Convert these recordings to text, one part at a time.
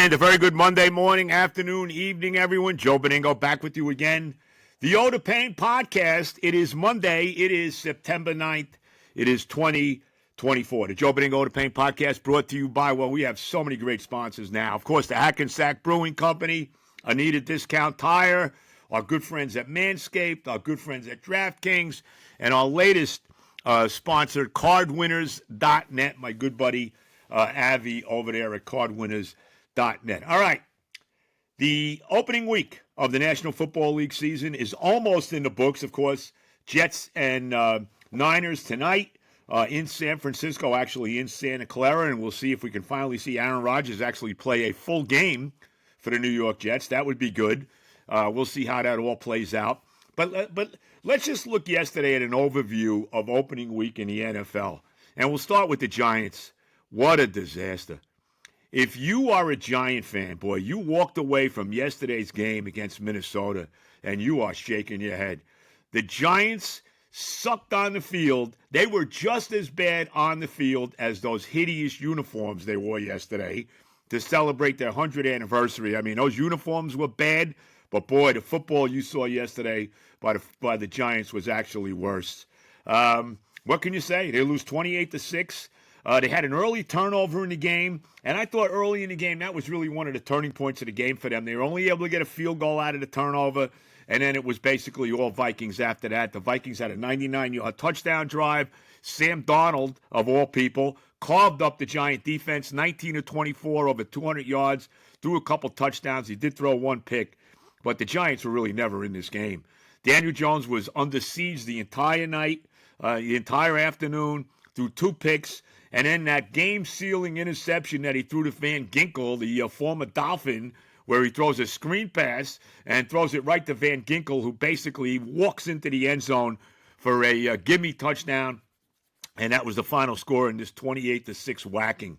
And a very good Monday morning, afternoon, evening, everyone. Joe Benigno back with you again. The O to Pain podcast. It is Monday. It is September 9th. It is 2024. The Joe Benigno O to Pain podcast brought to you by, well, we have so many great sponsors now. Of course, the Hackensack Brewing Company, Anita Discount Tire, our good friends at Manscaped, our good friends at DraftKings, and our latest sponsor, cardwinners.net, my good buddy Avi over there at cardwinners.net. All right. The opening week of the National Football League season is almost in the books, of course. Jets and Niners tonight in San Francisco, actually in Santa Clara, and we'll see if we can finally see Aaron Rodgers actually play a full game for the New York Jets. That would be good. We'll see how that all plays out. But let's just look yesterday at an overview of opening week in the NFL. And we'll start with the Giants. What a disaster. If you are a Giant fan, boy, you walked away from yesterday's game against Minnesota and you are shaking your head. The Giants sucked on the field. They were just as bad on the field as those hideous uniforms they wore yesterday to celebrate their 100th anniversary. I mean, those uniforms were bad, but boy, the football you saw yesterday by the Giants was actually worse. What can you say? They lose 28-6. They had an early turnover in the game, and I thought early in the game that was really one of the turning points of the game for them. They were only able to get a field goal out of the turnover, and then it was basically all Vikings after that. The Vikings had a 99-yard touchdown drive. Sam Darnold, of all people, carved up the Giant defense, 19 of 24, over 200 yards, threw a couple touchdowns. He did throw one pick, but the Giants were really never in this game. Daniel Jones was under siege the entire night, the entire afternoon, threw two picks. And then that game-sealing interception that he threw to Van Ginkel, the former Dolphin, where he throws a screen pass and throws it right to Van Ginkel, who basically walks into the end zone for a gimme touchdown. And that was the final score in this 28-6 whacking.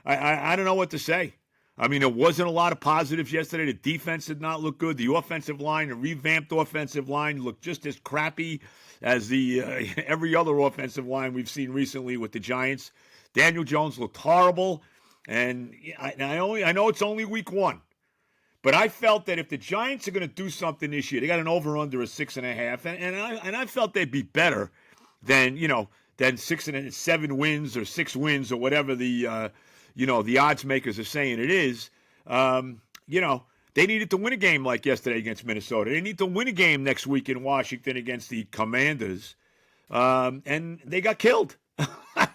I don't know what to say. I mean, there wasn't a lot of positives yesterday. The defense did not look good. The offensive line, the revamped offensive line, looked just as crappy as the every other offensive line we've seen recently with the Giants. Daniel Jones looked horrible, and I know it's only week one, but I felt that if the Giants are going to do something this year, they got an over/under of 6.5, and I felt they'd be better than 7 wins or 6 wins or whatever the odds makers are saying it is. They needed to win a game like yesterday against Minnesota. They need to win a game next week in Washington against the Commanders, and they got killed.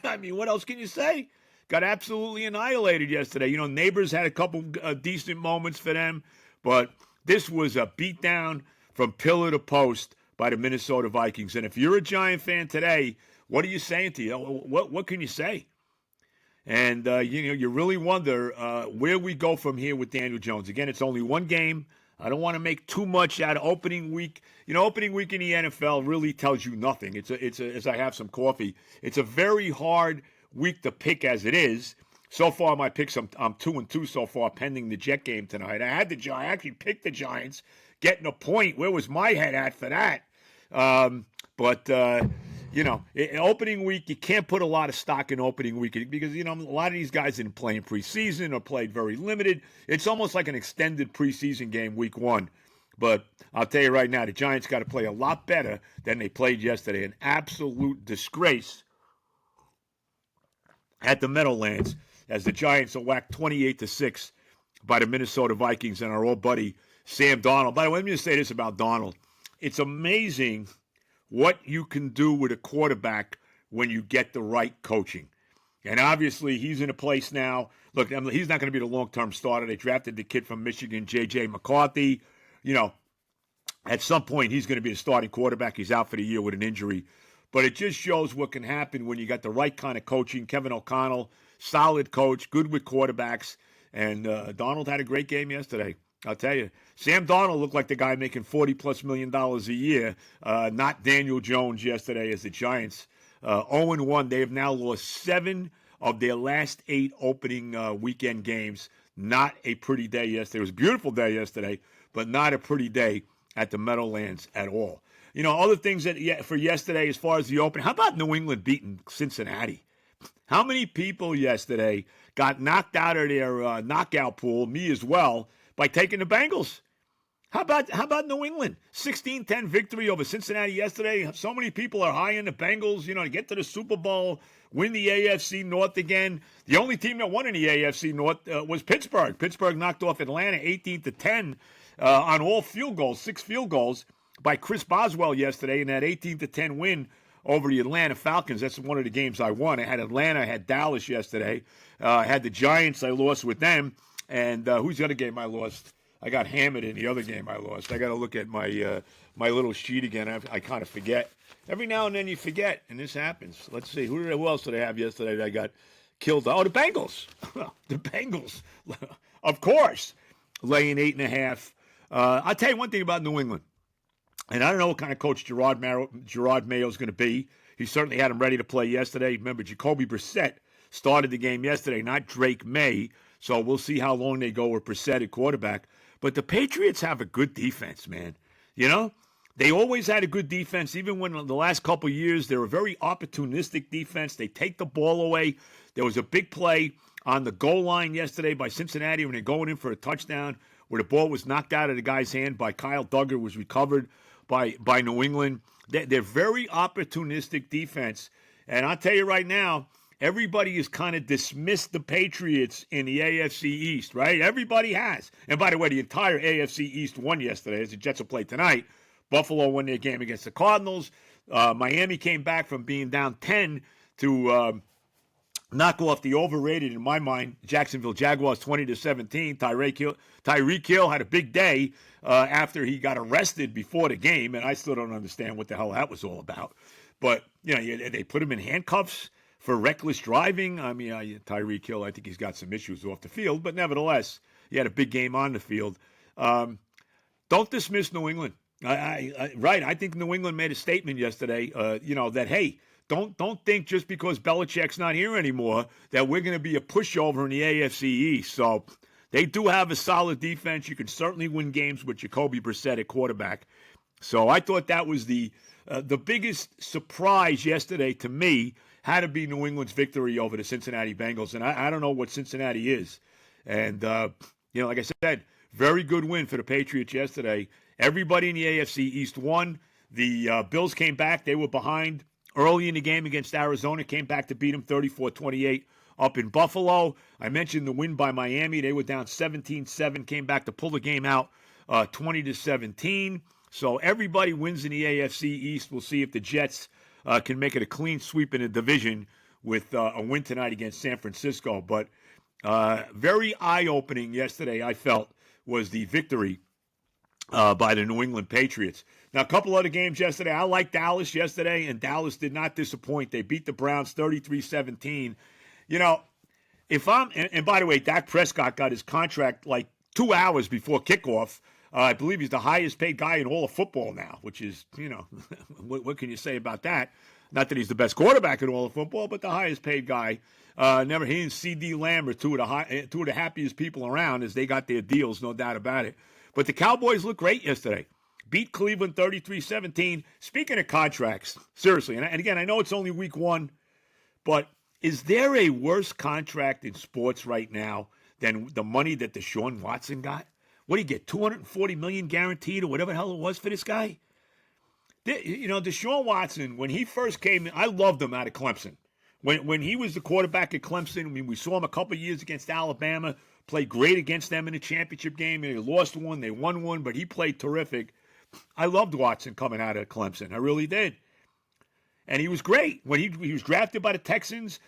I mean, what else can you say? Got absolutely annihilated yesterday. Neighbors had a couple decent moments for them, but this was a beatdown from pillar to post by the Minnesota Vikings. And if you're a Giant fan today, what are you saying to you? What can you say? And, you really wonder where we go from here with Daniel Jones. Again, it's only one game. I don't want to make too much out of opening week. Opening week in the NFL really tells you nothing. It's as I have some coffee, it's a very hard week to pick as it is. So far, my picks, I'm 2-2 so far, pending the Jet game tonight. I actually picked the Giants, getting a point. Where was my head at for that? In opening week, you can't put a lot of stock in opening week because, a lot of these guys didn't play in preseason or played very limited. It's almost like an extended preseason game week one. But I'll tell you right now, the Giants got to play a lot better than they played yesterday. An absolute disgrace at the Meadowlands as the Giants are whacked 28-6 by the Minnesota Vikings and our old buddy Sam Darnold. By the way, let me just say this about Darnold. It's amazing what you can do with a quarterback when you get the right coaching. And obviously, he's in a place now. Look, he's not going to be the long-term starter. They drafted the kid from Michigan, J.J. McCarthy. At some point, he's going to be the starting quarterback. He's out for the year with an injury. But it just shows what can happen when you got the right kind of coaching. Kevin O'Connell, solid coach, good with quarterbacks. And Darnold had a great game yesterday. I'll tell you, Sam Darnold looked like the guy making $40+ million a year, not Daniel Jones yesterday as the Giants. 0-1, they have now lost 7 of their last 8 opening weekend games. Not a pretty day yesterday. It was a beautiful day yesterday, but not a pretty day at the Meadowlands at all. Other things that for yesterday as far as the opening, how about New England beating Cincinnati? How many people yesterday got knocked out of their knockout pool, me as well, by taking the Bengals? How about New England? 16-10 victory over Cincinnati yesterday. So many people are high in the Bengals, to get to the Super Bowl, win the AFC North again. The only team that won in the AFC North was Pittsburgh. Pittsburgh knocked off Atlanta 18-10 on all field goals, 6 field goals by Chris Boswell yesterday in that 18-10 win over the Atlanta Falcons. That's one of the games I won. I had Atlanta, I had Dallas yesterday. I had the Giants, I lost with them. And who's the other game I lost? I got hammered in the other game I lost. I got to look at my my little sheet again. I kind of forget. Every now and then you forget, and this happens. Let's see. Who else did I have yesterday that I got killed? Oh, the Bengals. The Bengals. Of course. Laying 8.5. I'll tell you one thing about New England. And I don't know what kind of coach Gerard Mayo is going to be. He certainly had him ready to play yesterday. Remember, Jacoby Brissett started the game yesterday, not Drake May. So we'll see how long they go with Brissett at quarterback. But the Patriots have a good defense, man. They always had a good defense, even when the last couple of years, they're a very opportunistic defense. They take the ball away. There was a big play on the goal line yesterday by Cincinnati when they're going in for a touchdown where the ball was knocked out of the guy's hand by Kyle Duggar, was recovered by New England. They're very opportunistic defense. And I'll tell you right now, everybody has kind of dismissed the Patriots in the AFC East, right? Everybody has. And by the way, the entire AFC East won yesterday as the Jets will play tonight. Buffalo won their game against the Cardinals. Miami came back from being down 10 to knock off the overrated, in my mind, Jacksonville Jaguars 20-17. Tyreek Hill had a big day after he got arrested before the game, and I still don't understand what the hell that was all about. But, they put him in handcuffs for reckless driving. I mean, Tyreek Hill, I think he's got some issues off the field, but nevertheless, he had a big game on the field. Don't dismiss New England. I think New England made a statement yesterday, that, hey, don't think just because Belichick's not here anymore that we're going to be a pushover in the AFC East. So they do have a solid defense. You can certainly win games with Jacoby Brissett at quarterback. So I thought that was the biggest surprise yesterday to me had to be New England's victory over the Cincinnati Bengals. And I don't know what Cincinnati is. And, like I said, very good win for the Patriots yesterday. Everybody in the AFC East won. The Bills came back. They were behind early in the game against Arizona, came back to beat them 34-28 up in Buffalo. I mentioned the win by Miami. They were down 17-7, came back to pull the game out 20-17. So everybody wins in the AFC East. We'll see if the Jets can make it a clean sweep in the division with a win tonight against San Francisco. But very eye-opening yesterday, I felt, was the victory by the New England Patriots. Now, a couple other games yesterday. I liked Dallas yesterday, and Dallas did not disappoint. They beat the Browns 33-17. And by the way, Dak Prescott got his contract like 2 hours before kickoff. I believe he's the highest paid guy in all of football now, which is, what can you say about that? Not that he's the best quarterback in all of football, but the highest paid guy. He and C.D. Lamb are two of the happiest people around as they got their deals, no doubt about it. But the Cowboys looked great yesterday. Beat Cleveland 33-17. Speaking of contracts, seriously, and again, I know it's only week 1, but is there a worse contract in sports right now than the money that Deshaun Watson got? What did he get, $240 million guaranteed or whatever the hell it was for this guy? Deshaun Watson, when he first came in, I loved him out of Clemson. When he was the quarterback at Clemson, we saw him a couple of years against Alabama, played great against them in the championship game, and they lost one, they won one, but he played terrific. I loved Watson coming out of Clemson. I really did. And he was great. When he was drafted by the Texans,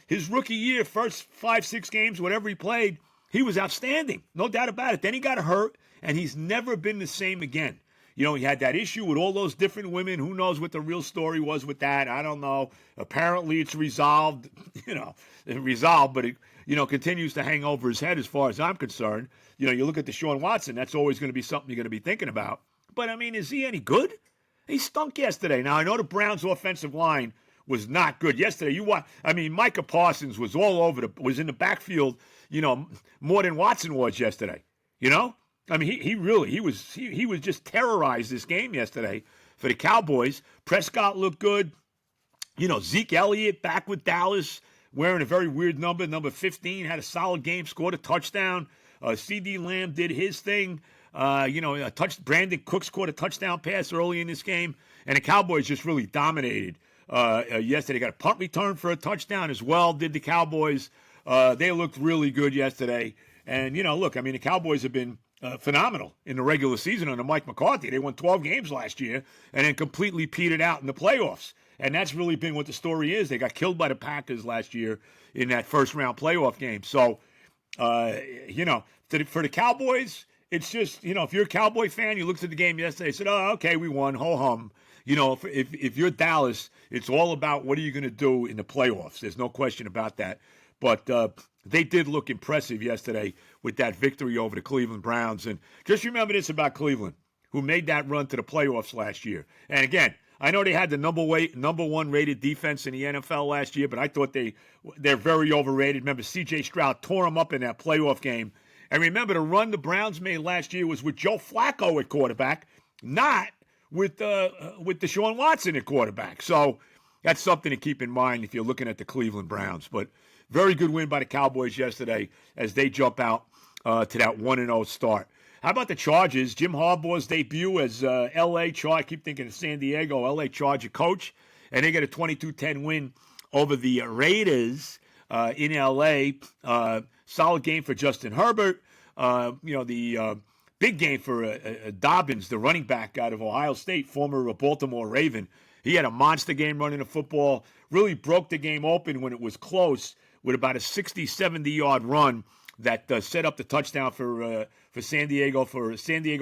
his rookie year, first 5-6 games, whatever he played, he was outstanding. No doubt about it. Then he got hurt, and he's never been the same again. He had that issue with all those different women. Who knows what the real story was with that? I don't know. Apparently it's resolved, but it, continues to hang over his head as far as I'm concerned. You look at Deshaun Watson, that's always going to be something you're going to be thinking about. But, is he any good? He stunk yesterday. Now, I know the Browns' offensive line was not good. Yesterday, Micah Parsons was all over was in the backfield, more than Watson was yesterday, He was just terrorized this game yesterday for the Cowboys. Prescott looked good. Zeke Elliott back with Dallas, wearing a very weird number 15, had a solid game, scored a touchdown. C.D. Lamb did his thing. Brandon Cooks scored a touchdown pass early in this game, and the Cowboys just really dominated yesterday. Got a punt return for a touchdown as well, did the Cowboys. They looked really good yesterday. And, the Cowboys have been phenomenal in the regular season under Mike McCarthy. They won 12 games last year and then completely petered out in the playoffs. And that's really been what the story is. They got killed by the Packers last year in that first-round playoff game. So, for the Cowboys, it's just, if you're a Cowboy fan, you looked at the game yesterday and said, oh, okay, we won, ho-hum. If you're Dallas, it's all about what are you going to do in the playoffs. There's no question about that. But they did look impressive yesterday with that victory over the Cleveland Browns. And just remember this about Cleveland, who made that run to the playoffs last year. And again, I know they had the number one rated defense in the NFL last year, but I thought they're very overrated. Remember, C.J. Stroud tore them up in that playoff game. And remember, the run the Browns made last year was with Joe Flacco at quarterback, not with Deshaun Watson at quarterback. So that's something to keep in mind if you're looking at the Cleveland Browns. But very good win by the Cowboys yesterday as they jump out to that 1-0 start. How about the Chargers? Jim Harbaugh's debut as L.A. Charger. I keep thinking of San Diego, L.A. Charger coach. And they get a 22-10 win over the Raiders in L.A. Solid game for Justin Herbert. The big game for Dobbins, the running back out of Ohio State, former Baltimore Raven. He had a monster game running the football. Really broke the game open when it was close with about a 60, 70-yard run that set up the touchdown for San Diego,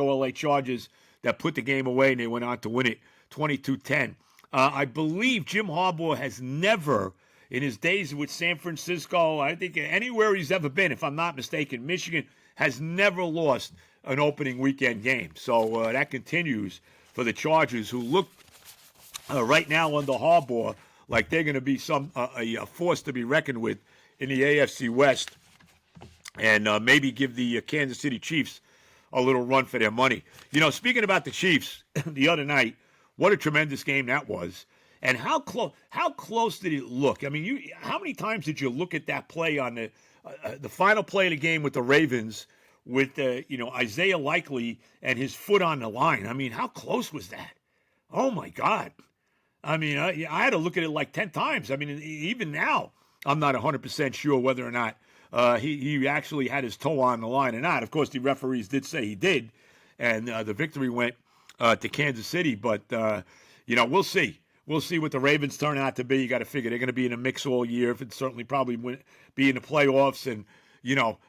LA Chargers, that put the game away, and they went on to win it 22-10. I believe Jim Harbaugh has never, in his days with San Francisco, I think anywhere he's ever been, if I'm not mistaken, Michigan, has never lost an opening weekend game. So that continues for the Chargers, who look right now under Harbaugh like they're going to be a force to be reckoned with in the AFC West, and maybe give the Kansas City Chiefs a little run for their money. Speaking about the Chiefs, the other night, what a tremendous game that was. And how close did it look? I mean, how many times did you look at that play on the final play of the game with the Ravens with Isaiah Likely and his foot on the line? I mean, how close was that? Oh, my God. I mean, I had to look at it like 10 times. I mean, even now, I'm not 100% sure whether or not he actually had his toe on the line or not. Of course, the referees did say he did, and the victory went to Kansas City. But, we'll see. We'll see what the Ravens turn out to be. You got to figure they're going to be in a mix all year. If it's certainly probably be in the playoffs and,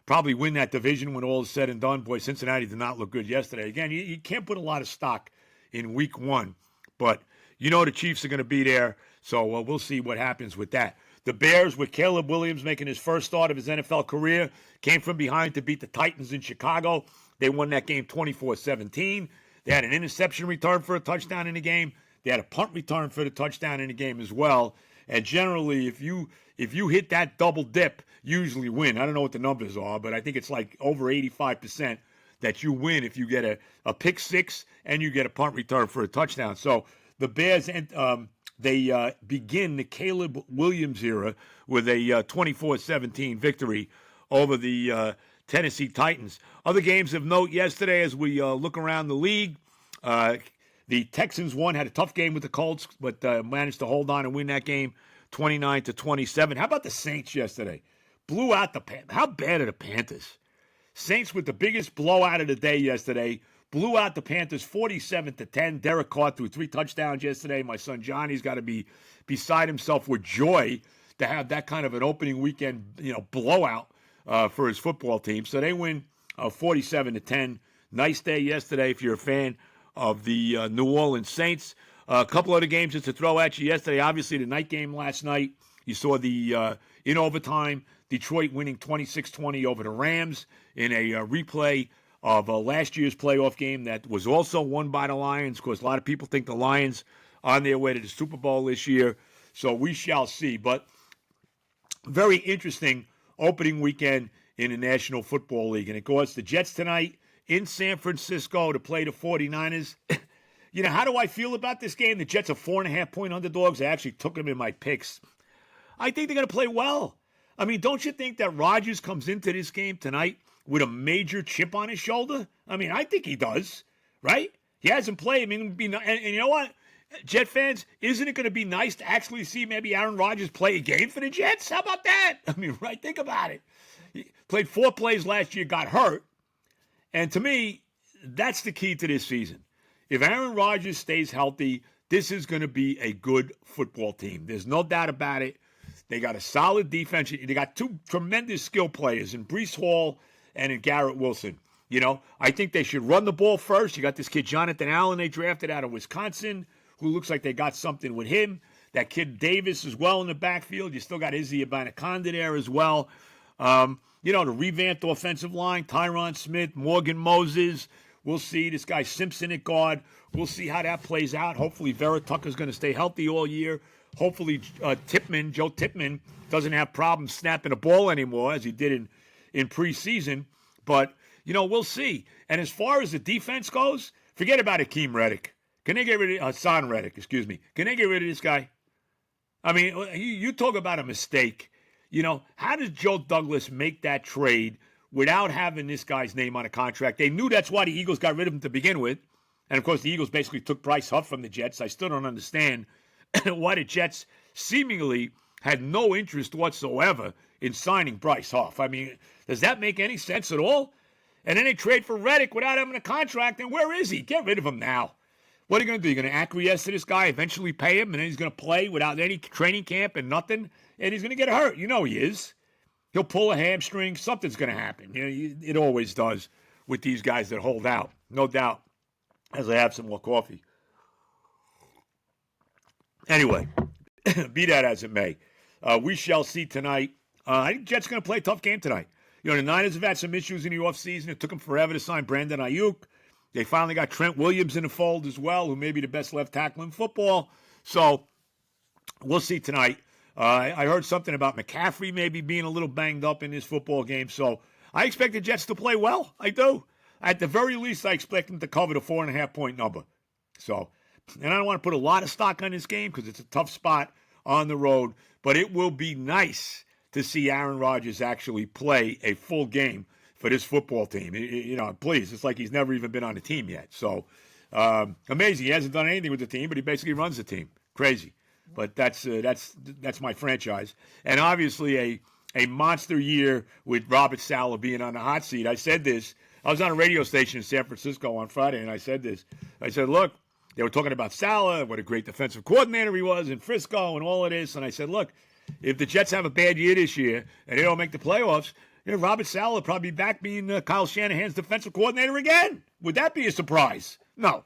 probably win that division when all is said and done. Boy, Cincinnati did not look good yesterday. Again, you can't put a lot of stock in week one, but the Chiefs are going to be there, so we'll see what happens with that. The Bears, with Caleb Williams making his first start of his NFL career, came from behind to beat the Titans in Chicago. They won that game 24-17. They had an interception return for a touchdown in the game. They had a punt return for the touchdown in the game as well. And generally, if you hit that double dip, you usually win. I don't know what the numbers are, but I think it's like over 85% that you win if you get a pick six and you get a punt return for a touchdown. So the Bears, they begin the Caleb Williams era with a 24-17 victory over the Tennessee Titans. Other games of note yesterday as we look around the league. The Texans had a tough game with the Colts, but managed to hold on and win that game 29-27. How about the Saints yesterday? Blew out the Panthers. How bad are the Panthers? Saints with the biggest blowout of the day yesterday. Blew out the Panthers 47-10. Derek Carr threw 3 touchdowns yesterday. My son Johnny's got to be beside himself with joy to have that kind of an opening weekend, blowout for his football team. So they win 47-10. Nice day yesterday if you're a fan of the New Orleans Saints. A couple other games just to throw at you yesterday. Obviously, the night game last night. You saw the in overtime, Detroit winning 26-20 over the Rams in a replay of last year's playoff game that was also won by the Lions. Of course, a lot of people think the Lions are on their way to the Super Bowl this year, so we shall see. But very interesting opening weekend in the National Football League. And, of course, the Jets tonight in San Francisco to play the 49ers. You know, how do I feel about this game? The Jets are 4.5-point underdogs. I actually took them in my picks. I think they're going to play well. I mean, don't you think that Rodgers comes into this game tonight with a major chip on his shoulder? I mean, I think he does, right? He hasn't played. I mean, and you know what, Jet fans, isn't it going to be nice to actually see maybe Aaron Rodgers play a game for the Jets? How about that? I mean, right? Think about it. He played 4 plays last year, got hurt. And to me, that's the key to this season. If Aaron Rodgers stays healthy, this is going to be a good football team. There's no doubt about it. They got a solid defense. They got 2 tremendous skill players in Breece Hall and in Garrett Wilson. You know, I think they should run the ball first. You got this kid, Jonathan Allen, they drafted out of Wisconsin, who looks like they got something with him. That kid Davis as well in the backfield. You still got Izzy Abanikanda there as well. You know, the revamped offensive line, Tyron Smith, Morgan Moses. We'll see. This guy Simpson at guard. We'll see how that plays out. Hopefully Vera Tucker's going to stay healthy all year. Hopefully Joe Tippmann, doesn't have problems snapping the ball anymore as he did in preseason. But, you know, we'll see. And as far as the defense goes, forget about Akeem Reddick. Can they get rid of Hassan Reddick, excuse me. Can they get rid of this guy? I mean, you talk about a mistake. You know, how does Joe Douglas make that trade without having this guy's name on a contract? They knew that's why the Eagles got rid of him to begin with. And, of course, the Eagles basically took Bryce Huff from the Jets. I still don't understand why the Jets seemingly had no interest whatsoever in signing Bryce Huff. I mean, does that make any sense at all? And then they trade for Reddick without having a contract, and where is he? Get rid of him now. What are you going to do? You're going to acquiesce to this guy, eventually pay him, and then he's going to play without any training camp and nothing, and he's going to get hurt. You know he is. He'll pull a hamstring. Something's going to happen. You know, it always does with these guys that hold out, no doubt, as I have some more coffee. Anyway, be that as it may, we shall see tonight. I think Jets going to play a tough game tonight. You know, the Niners have had some issues in the offseason. It took them forever to sign Brandon Ayuk. They finally got Trent Williams in the fold as well, who may be the best left tackle in football. So we'll see tonight. I heard something about McCaffrey maybe being a little banged up in this football game. So I expect the Jets to play well. I do. At the very least, I expect them to cover the 4.5-point number. So, and I don't want to put a lot of stock on this game because it's a tough spot on the road. But it will be nice to see Aaron Rodgers actually play a full game for this football team. You know, please, it's like he's never even been on the team yet. So, amazing. He hasn't done anything with the team, but he basically runs the team. Crazy. But that's my franchise. And obviously a monster year with Robert Saleh being on the hot seat. I said this. I was on a radio station in San Francisco on Friday, and I said this. I said, look, they were talking about Saleh, what a great defensive coordinator he was in Frisco and all of this. And I said, look, if the Jets have a bad year this year and they don't make the playoffs, you know, Robert Saleh will probably be back being Kyle Shanahan's defensive coordinator again. Would that be a surprise? No.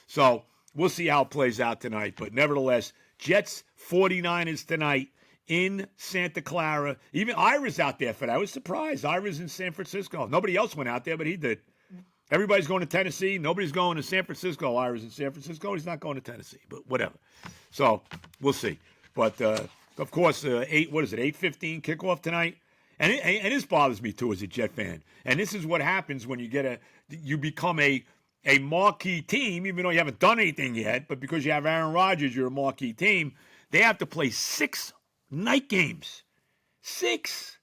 So we'll see how it plays out tonight. But nevertheless, Jets 49ers tonight in Santa Clara. Even Ira's out there for that. I was surprised. Ira's in San Francisco. Nobody else went out there, but he did. Everybody's going to Tennessee. Nobody's going to San Francisco. Ira's in San Francisco. He's not going to Tennessee, but whatever. So we'll see. But, of course, 8:15 kickoff tonight? And this bothers me, too, as a Jet fan. And this is what happens when you become a marquee team, even though you haven't done anything yet, but because you have Aaron Rodgers, you're a marquee team. They have to play 6 night games. 6.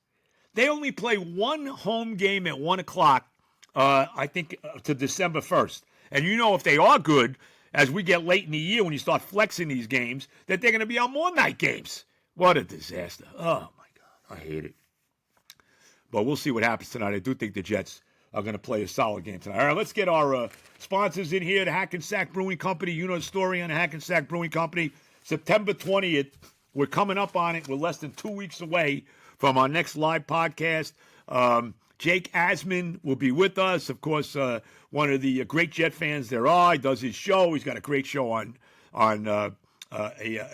They only play 1 home game at 1 o'clock, I think, to December 1st. And you know if they are good, as we get late in the year when you start flexing these games, that they're going to be on more night games. What a disaster. Oh, my God. I hate it. But we'll see what happens tonight. I do think the Jets are going to play a solid game tonight. All right, let's get our sponsors in here. The Hackensack Brewing Company. You know the story on the Hackensack Brewing Company. September 20th. We're coming up on it. We're less than 2 weeks away from our next live podcast. Jake Asman will be with us. Of course, one of the great Jet fans there are. He does his show. He's got a great show on a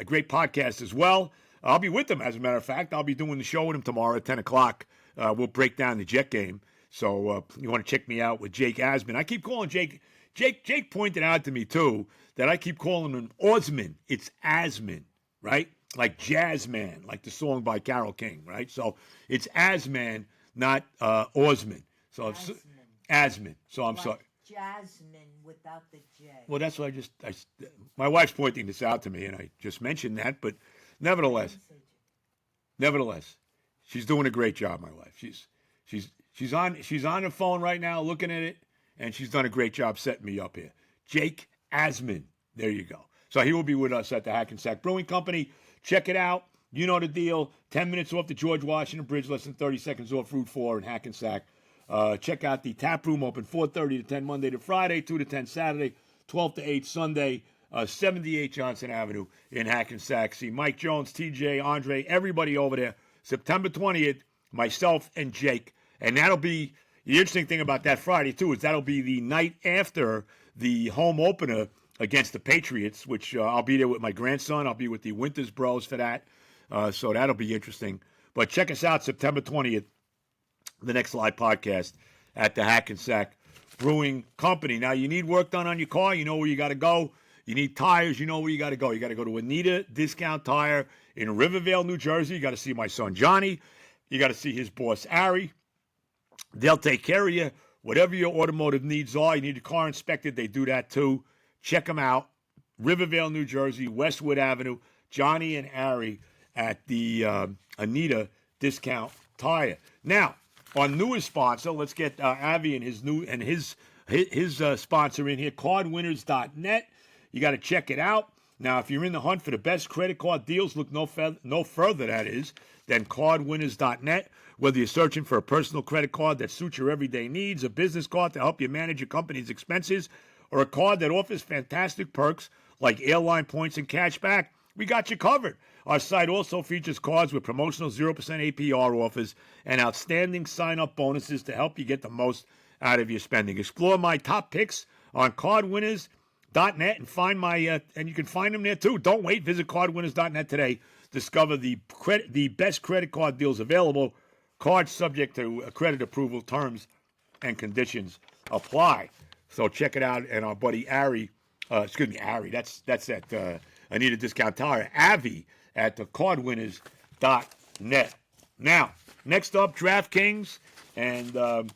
great podcast as well. I'll be with him, as a matter of fact. I'll be doing the show with him tomorrow at 10 o'clock. We'll break down the Jet game. So you want to check me out with Jake Asman. I keep calling Jake. Jake pointed out to me, too, that I keep calling him Osman. It's Asman, right? Like Jazzman, like the song by Carole King, right? So it's Asman, not Osman. So Asman. So I'm sorry. Jasmine without the J. Well, that's what my wife's pointing this out to me, and I just mentioned that. But nevertheless, she's doing a great job. My wife, she's on the phone right now, looking at it, and she's done a great job setting me up here. Jake Asman, there you go. So he will be with us at the Hackensack Brewing Company. Check it out. You know the deal. 10 minutes off the George Washington Bridge, less than 30 seconds off Route 4 in Hackensack. Check out the tap room, open 4:30 to 10 Monday to Friday, 2 to 10 Saturday, 12 to 8 Sunday, 78 Johnson Avenue in Hackensack. See Mike Jones, TJ, Andre, everybody over there. September 20th, myself and Jake. And that'll be the interesting thing about that Friday, too, is that'll be the night after the home opener against the Patriots, which I'll be there with my grandson. I'll be with the Winters Bros for that. So that'll be interesting. But check us out September 20th, the next live podcast at the Hackensack Brewing Company. Now, you need work done on your car. You know where you got to go. You need tires. You know where you got to go. You got to go to Anita Discount Tire in Rivervale, New Jersey. You got to see my son, Johnny. You got to see his boss, Ari. They'll take care of you. Whatever your automotive needs are, you need your car inspected, they do that too. Check them out. Rivervale, New Jersey, Westwood Avenue. Johnny and Ari at the Anita Discount Tire. Now, our newest sponsor, let's get Avi and his sponsor in here, cardwinners.net. You got to check it out. Now, if you're in the hunt for the best credit card deals, look no further, that is, than cardwinners.net. Whether you're searching for a personal credit card that suits your everyday needs, a business card to help you manage your company's expenses, or a card that offers fantastic perks like airline points and cash back, we got you covered. Our site also features cards with promotional 0% APR offers and outstanding sign-up bonuses to help you get the most out of your spending. Explore my top picks on cardwinners.net and find and you can find them there too. Don't wait. Visit cardwinners.net today. Discover the best credit card deals available. Cards subject to credit approval. Terms and conditions apply. So check it out. And our buddy Ari, Ari, that's at Anita Discount Tire, Avi at the cardwinners.net. Now, next up, DraftKings. And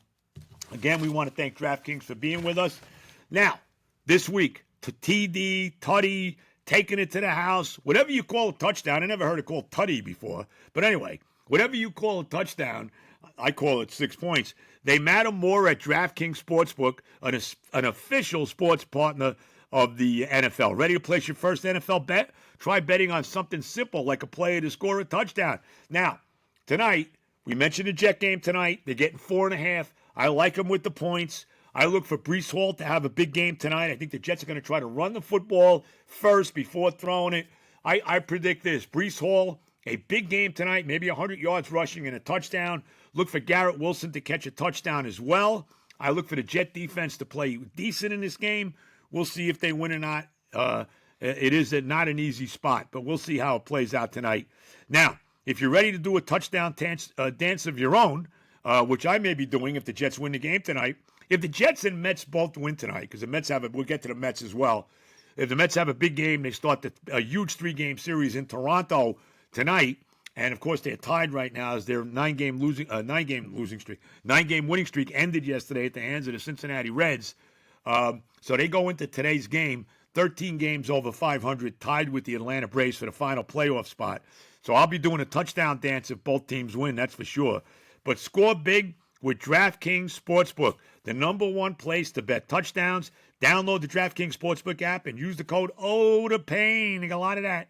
again, we want to thank DraftKings for being with us. Now, this week, TD, Tutty, taking it to the house, whatever you call a touchdown. I never heard it called Tutty before. But anyway, whatever you call a touchdown, I call it 6 points. They matter more at DraftKings Sportsbook, an official sports partner of the NFL. Ready to place your first NFL bet? Try betting on something simple like a player to score a touchdown. Now, tonight, we mentioned the Jet game tonight. They're getting 4.5. I like them with the points. I look for Breece Hall to have a big game tonight. I think the Jets are going to try to run the football first before throwing it. I predict this. Breece Hall, a big game tonight, maybe 100 yards rushing and a touchdown. Look for Garrett Wilson to catch a touchdown as well. I look for the Jet defense to play decent in this game. We'll see if they win or not. It is not an easy spot, but we'll see how it plays out tonight. Now, if you're ready to do a touchdown dance of your own, which I may be doing if the Jets win the game tonight, if the Jets and Mets both win tonight, because the Mets we'll get to the Mets as well. If the Mets have a big game, they start a huge 3-game series in Toronto tonight. And, of course, they're tied right now as their 9-game winning streak ended yesterday at the hands of the Cincinnati Reds. So they go into today's game, 13 games over 500, tied with the Atlanta Braves for the final playoff spot. So I'll be doing a touchdown dance if both teams win, that's for sure. But score big with DraftKings Sportsbook, the number one place to bet touchdowns. Download the DraftKings Sportsbook app and use the code OTAPAIN. You got a lot of that.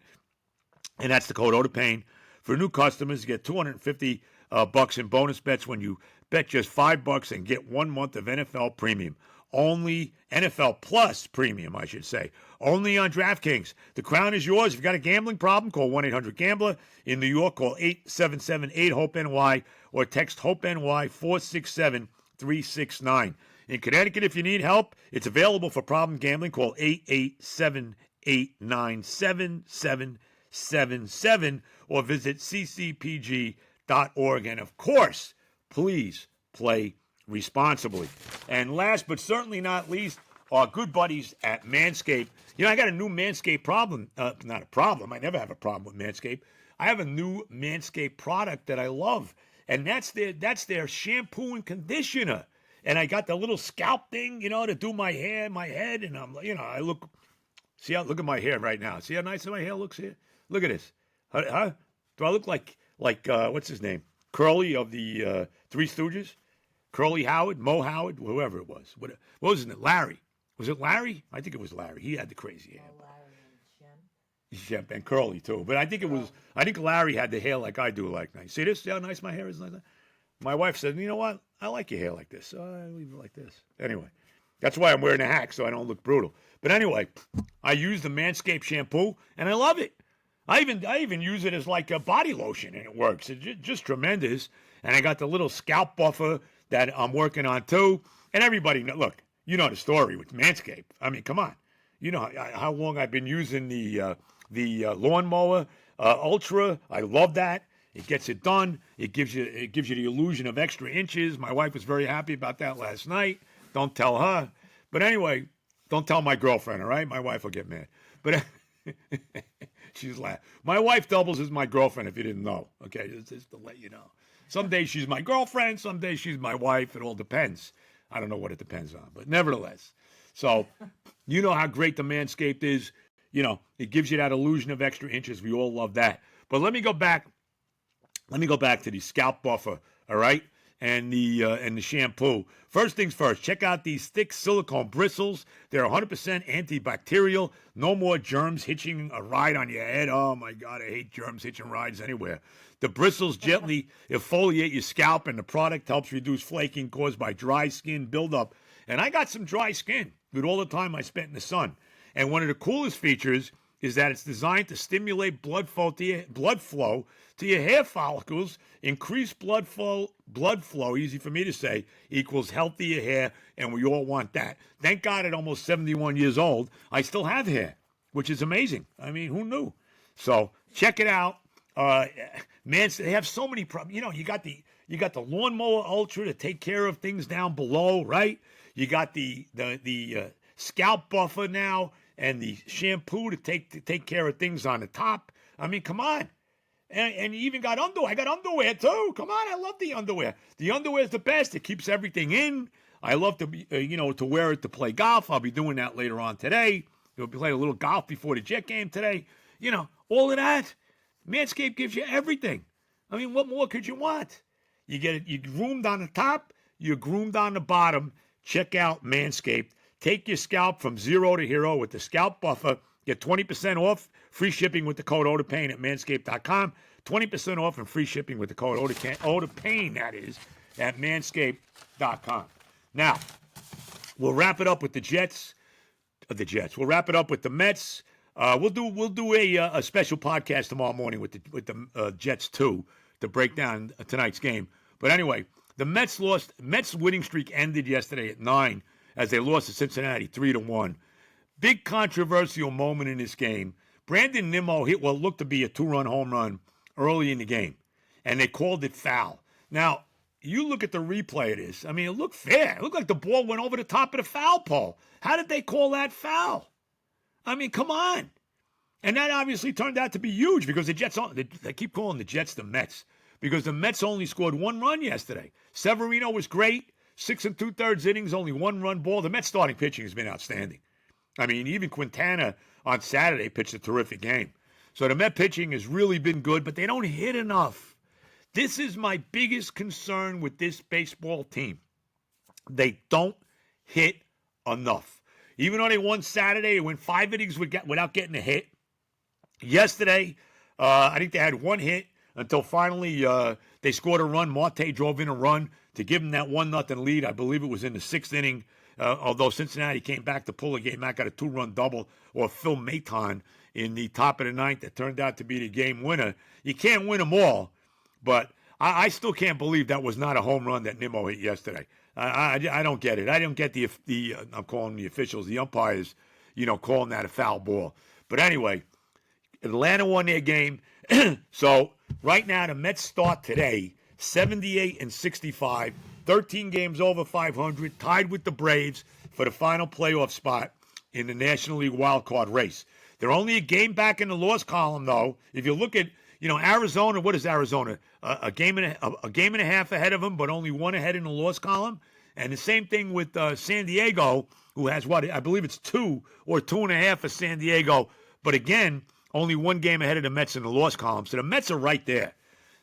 And that's the code OTAPAIN. For new customers, you get $250 in bonus bets when you bet just $5 and get 1 month of NFL premium. Only NFL Plus premium, I should say. Only on DraftKings. The crown is yours. If you've got a gambling problem, call 1-800-GAMBLER. In New York, call 877-8-HOPE-NY or text HOPE-NY 467-369. In Connecticut, if you need help, it's available for problem gambling. Call 887-897-7777 or visit ccpg.org. And, of course, please play responsibly. And last but certainly not least, our good buddies at Manscaped. You know, I got a new Manscaped problem. Not a problem. I never have a problem with Manscaped. I have a new Manscaped product that I love, and that's their shampoo and conditioner. and I got the little scalp thing, to do my hair, my head, and I'm, I look. Look at my hair right now. See how nice my hair looks here? Look at this. Huh? Do I look like what's his name? Curly of the Three Stooges? Curly Howard, Mo Howard, whoever it was. What was his name? Larry. Was it Larry? I think it was Larry. He had the crazy hair. Larry and Shemp. Shemp and Curly too. But I think Larry had the hair like I do, like nice. See this? See how nice my hair is like that? My wife said, you know what? I like your hair like this. So I leave it like this. Anyway, that's why I'm wearing a hack so I don't look brutal. But anyway, I use the Manscaped shampoo and I love it. I even use it as like a body lotion and it works. It's just tremendous. And I got the little scalp buffer that I'm working on too. And everybody, look, you know the story with Manscaped. I mean, come on. You know how long I've been using the lawnmower Ultra. I love that. It gets it done. It gives you the illusion of extra inches. My wife was very happy about that last night. Don't tell her. But anyway, don't tell my girlfriend, all right? My wife will get mad. But she's laughing. My wife doubles as my girlfriend, if you didn't know. Okay, just to let you know. Some days she's my girlfriend. Some days she's my wife. It all depends. I don't know what it depends on. But nevertheless. So you know how great the Manscaped is. It gives you that illusion of extra inches. We all love that. But let me go back. To the scalp buffer, all right, and the shampoo. First things first, check out these thick silicone bristles. They're 100% antibacterial. No more germs hitching a ride on your head. Oh my God, I hate germs hitching rides anywhere. The bristles gently exfoliate your scalp, and the product helps reduce flaking caused by dry skin buildup. And I got some dry skin with all the time I spent in the sun. And one of the coolest features is that it's designed to stimulate blood flow to your hair follicles. Increased blood flow, easy for me to say, equals healthier hair, and we all want that. Thank God at almost 71 years old, I still have hair, which is amazing. I mean, who knew? So check it out. Man, they have so many problems. You got the lawnmower Ultra to take care of things down below, right? You got the scalp buffer now, and the shampoo to take care of things on the top. I mean, come on. And you even got underwear. I got underwear, too. Come on, I love the underwear. The underwear is the best. It keeps everything in. I love to, to wear it to play golf. I'll be doing that later on today. We'll be playing a little golf before the Jet game today. All of that. Manscaped gives you everything. I mean, what more could you want? You get it. You're groomed on the top. You're groomed on the bottom. Check out Manscaped. Take your scalp from zero to hero with the Scalp Buffer. Get 20% off, free shipping with the code OTAPAIN at manscaped.com. 20% off and free shipping with the code OTAPAIN, that is, at manscaped.com. Now, we'll wrap it up with the Jets. We'll wrap it up with the Mets. We'll do a special podcast tomorrow morning with the Jets too to break down tonight's game. But anyway, the Mets lost. Mets winning streak ended yesterday at 9 as they lost to Cincinnati 3-1. Big controversial moment in this game. Brandon Nimmo hit what looked to be a 2-run home run early in the game, and they called it foul. Now, you look at the replay of this. I mean, it looked fair. It looked like the ball went over the top of the foul pole. How did they call that foul? I mean, come on. And that obviously turned out to be huge because the Jets, they keep calling the Jets the Mets because the Mets only scored 1 run yesterday. Severino was great. 6 2/3 innings, only 1-run ball. The Mets starting pitching has been outstanding. I mean, even Quintana on Saturday pitched a terrific game. So the Met pitching has really been good, but they don't hit enough. This is my biggest concern with this baseball team. They don't hit enough. Even though they won Saturday, they went 5 innings without getting a hit. Yesterday, I think they had 1 hit until finally they scored a run. Marte drove in a run to give them that 1-0 lead. I believe it was in the 6th inning, although Cincinnati came back to pull the game. Matt got a 2-run double, or Phil Maton in the top of the 9th that turned out to be the game winner. You can't win them all, but I still can't believe that was not a home run that Nimmo hit yesterday. I don't get it. I don't get the I'm calling the officials, the umpires, calling that a foul ball. But anyway, Atlanta won their game. So right now the Mets start today 78-65, 13 games over 500, tied with the Braves for the final playoff spot in the National League wildcard race. They're only a game back in the loss column, though. If you look at, Arizona, what is Arizona? A game and a half ahead of them, but only 1 ahead in the loss column. And the same thing with San Diego, who has what? I believe it's 2 or 2.5 for San Diego. But again, only one game ahead of the Mets in the loss column. So the Mets are right there.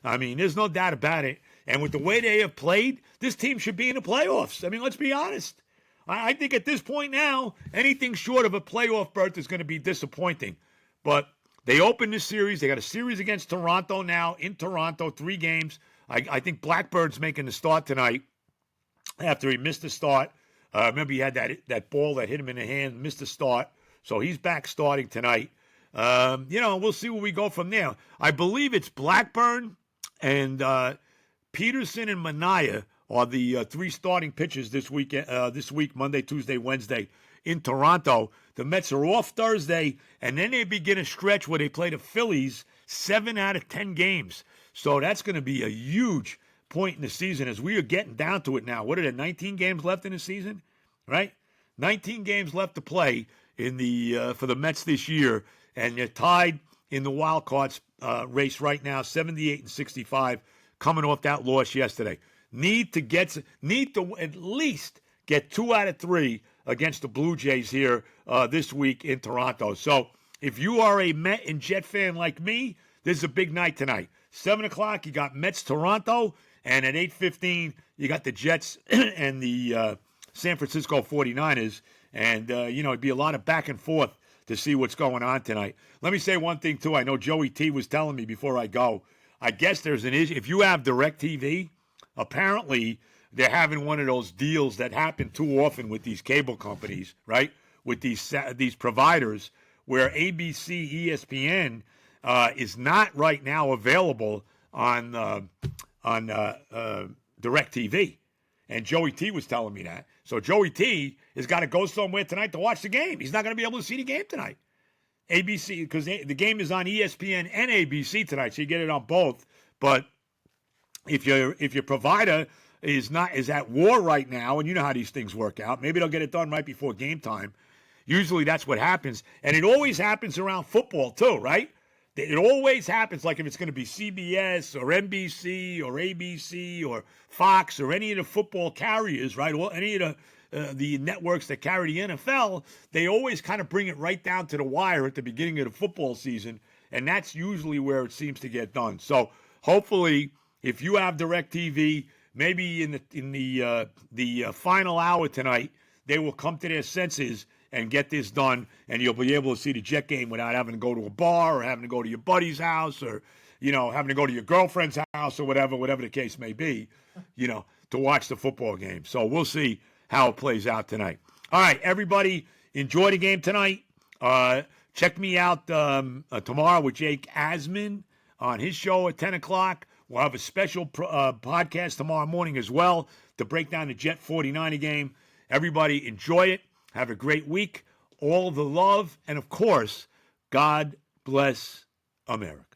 I mean, there's no doubt about it. And with the way they have played, this team should be in the playoffs. I mean, let's be honest. I think at this point now, anything short of a playoff berth is going to be disappointing. But they opened this series. They got a series against Toronto now, in Toronto, 3 games. I think Blackbird's making the start tonight after he missed the start. Remember, he had that ball that hit him in the hand, missed the start. So he's back starting tonight. We'll see where we go from there. I believe it's Blackburn and Peterson and Manaea are the 3 starting pitchers this week, Monday, Tuesday, Wednesday in Toronto. The Mets are off Thursday, and then they begin a stretch where they play the Phillies 7 out of 10 games. So that's going to be a huge point in the season as we are getting down to it now. What are there, 19 games left in the season? Right? 19 games left to play in the for the Mets this year, and they're tied in the wild cards race right now, 78-65, coming off that loss yesterday. Need to at least get 2 out of 3 against the Blue Jays here this week in Toronto. So if you are a Met and Jet fan like me, this is a big night tonight. 7 o'clock, you got Mets Toronto, and at 8:15, you got the Jets and the San Francisco 49ers. And, it'd be a lot of back and forth to see what's going on tonight. Let me say one thing, too. I know Joey T was telling me before I go. I guess there's an issue. If you have DirecTV, apparently they're having one of those deals that happen too often with these cable companies, right? With these providers where ABC, ESPN is not right now available on DirecTV. And Joey T was telling me that. So Joey T has got to go somewhere tonight to watch the game. He's not going to be able to see the game tonight. ABC, because the game is on ESPN and ABC tonight, so you get it on both. But if your provider is at war right now, and you know how these things work out, maybe they'll get it done right before game time. Usually that's what happens. And it always happens around football too, right? It always happens, like if it's going to be CBS or NBC or ABC or Fox or any of the football carriers, right? Or any of the networks that carry the NFL, they always kind of bring it right down to the wire at the beginning of the football season, and that's usually where it seems to get done. So hopefully, if you have DirecTV, maybe in the final hour tonight, they will come to their senses and get this done, and you'll be able to see the Jet game without having to go to a bar or having to go to your buddy's house or, having to go to your girlfriend's house or whatever the case may be, to watch the football game. So we'll see how it plays out tonight. All right, everybody, enjoy the game tonight. Check me out tomorrow with Jake Asman on his show at 10 o'clock. We'll have a special podcast tomorrow morning as well to break down the Jet 49er game. Everybody, enjoy it. Have a great week. All the love. And, of course, God bless America.